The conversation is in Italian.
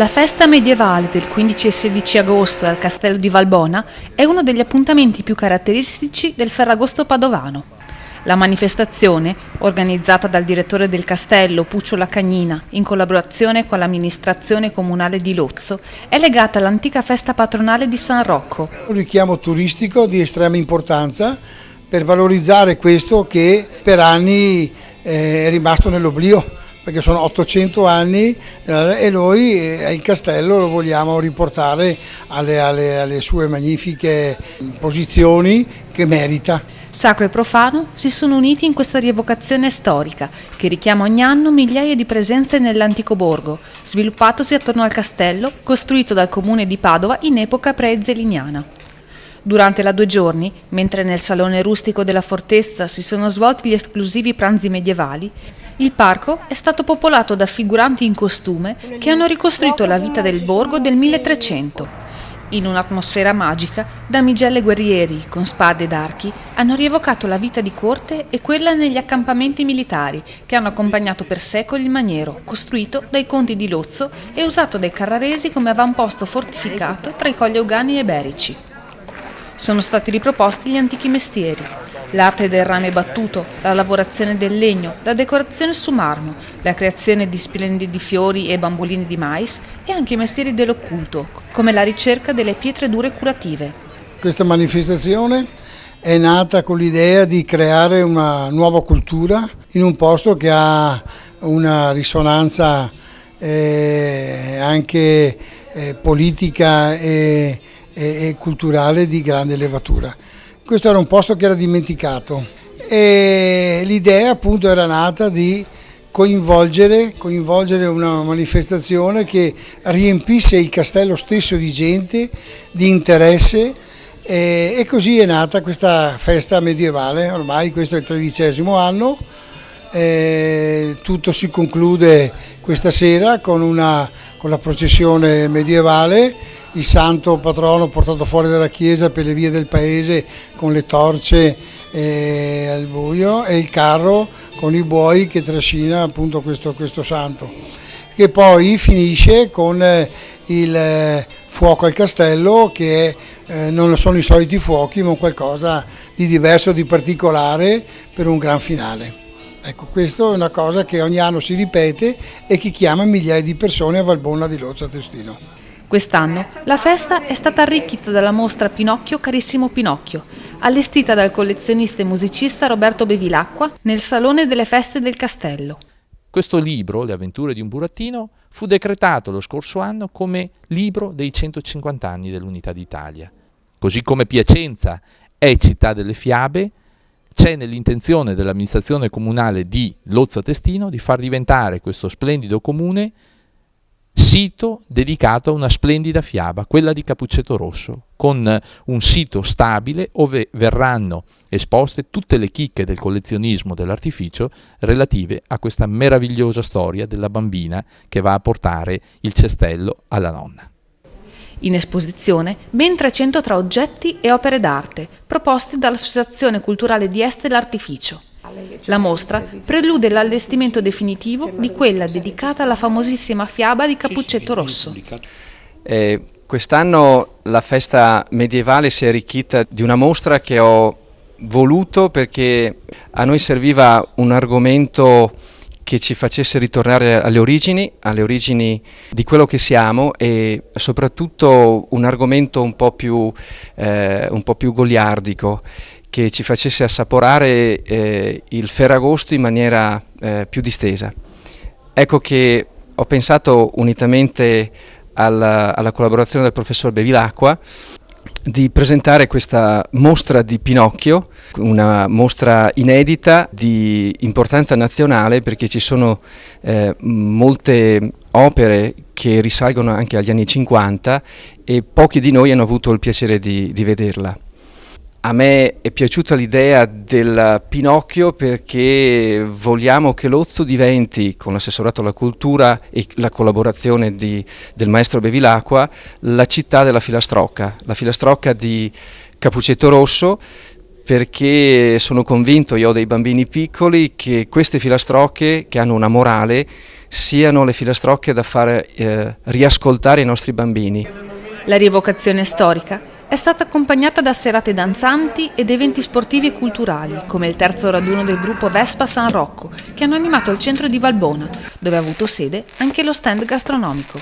La festa medievale del 15 e 16 agosto al Castello di Valbona è uno degli appuntamenti più caratteristici del Ferragosto padovano. La manifestazione, organizzata dal direttore del castello Puccio Lacagnina in collaborazione con l'amministrazione comunale di Lozzo, è legata all'antica festa patronale di San Rocco. Un richiamo turistico di estrema importanza per valorizzare questo che per anni è rimasto nell'oblio, perché sono 800 anni e noi il castello lo vogliamo riportare alle sue magnifiche posizioni che merita. Sacro e profano si sono uniti in questa rievocazione storica che richiama ogni anno migliaia di presenze nell'antico borgo, sviluppatosi attorno al castello costruito dal comune di Padova in epoca pre-zeliniana. Durante la 2 giorni, mentre nel salone rustico della fortezza si sono svolti gli esclusivi pranzi medievali, il parco è stato popolato da figuranti in costume che hanno ricostruito la vita del borgo del 1300. In un'atmosfera magica, damigelle e guerrieri con spade ed archi hanno rievocato la vita di corte e quella negli accampamenti militari che hanno accompagnato per secoli il maniero, costruito dai conti di Lozzo e usato dai carraresi come avamposto fortificato tra i colli eugani e berici. Sono stati riproposti gli antichi mestieri, l'arte del rame battuto, la lavorazione del legno, la decorazione su marmo, la creazione di splendidi fiori e bambolini di mais e anche i mestieri dell'occulto, come la ricerca delle pietre dure curative. Questa manifestazione è nata con l'idea di creare una nuova cultura in un posto che ha una risonanza anche politica e culturale di grande levatura. Questo era un posto che era dimenticato e l'idea appunto era nata di coinvolgere una manifestazione che riempisse il castello stesso di gente, di interesse e così è nata questa festa medievale. Ormai questo è il 13° anno, tutto si conclude questa sera con la processione medievale, il santo patrono portato fuori dalla chiesa per le vie del paese con le torce al buio e il carro con i buoi che trascina appunto questo santo, che poi finisce con il fuoco al castello che non sono i soliti fuochi ma qualcosa di diverso, di particolare per un gran finale. Ecco, questo è una cosa che ogni anno si ripete e che chiama migliaia di persone a Valbona di Lozzo a Testino. Quest'anno la festa è stata arricchita dalla mostra Pinocchio Carissimo Pinocchio, allestita dal collezionista e musicista Roberto Bevilacqua nel Salone delle Feste del Castello. Questo libro, Le avventure di un burattino, fu decretato lo scorso anno come libro dei 150 anni dell'Unità d'Italia. Così come Piacenza è città delle fiabe, c'è nell'intenzione dell'amministrazione comunale di Lozzo a Testino di far diventare questo splendido comune sito dedicato a una splendida fiaba, quella di Cappuccetto Rosso, con un sito stabile dove verranno esposte tutte le chicche del collezionismo dell'artificio relative a questa meravigliosa storia della bambina che va a portare il cestello alla nonna. In esposizione ben 303 oggetti e opere d'arte proposti dall'Associazione Culturale di Este l'Artificio. La mostra prelude l'allestimento definitivo di quella dedicata alla famosissima fiaba di Cappuccetto Rosso. Quest'anno la festa medievale si è arricchita di una mostra che ho voluto perché a noi serviva un argomento che ci facesse ritornare alle origini di quello che siamo e soprattutto un argomento un po' più goliardico, che ci facesse assaporare il Ferragosto in maniera più distesa. Ecco che ho pensato, unitamente alla collaborazione del professor Bevilacqua, di presentare questa mostra di Pinocchio, una mostra inedita di importanza nazionale perché ci sono molte opere che risalgono anche agli anni 50 e pochi di noi hanno avuto il piacere di vederla. A me è piaciuta l'idea del Pinocchio perché vogliamo che Lozzo diventi, con l'assessorato alla cultura e la collaborazione del maestro Bevilacqua, la città della filastrocca di Cappuccetto Rosso, perché sono convinto, io ho dei bambini piccoli, che queste filastrocche che hanno una morale siano le filastrocche da fare riascoltare ai nostri bambini. La rievocazione storica è stata accompagnata da serate danzanti ed eventi sportivi e culturali, come il terzo raduno del gruppo Vespa San Rocco, che hanno animato il centro di Valbona, dove ha avuto sede anche lo stand gastronomico.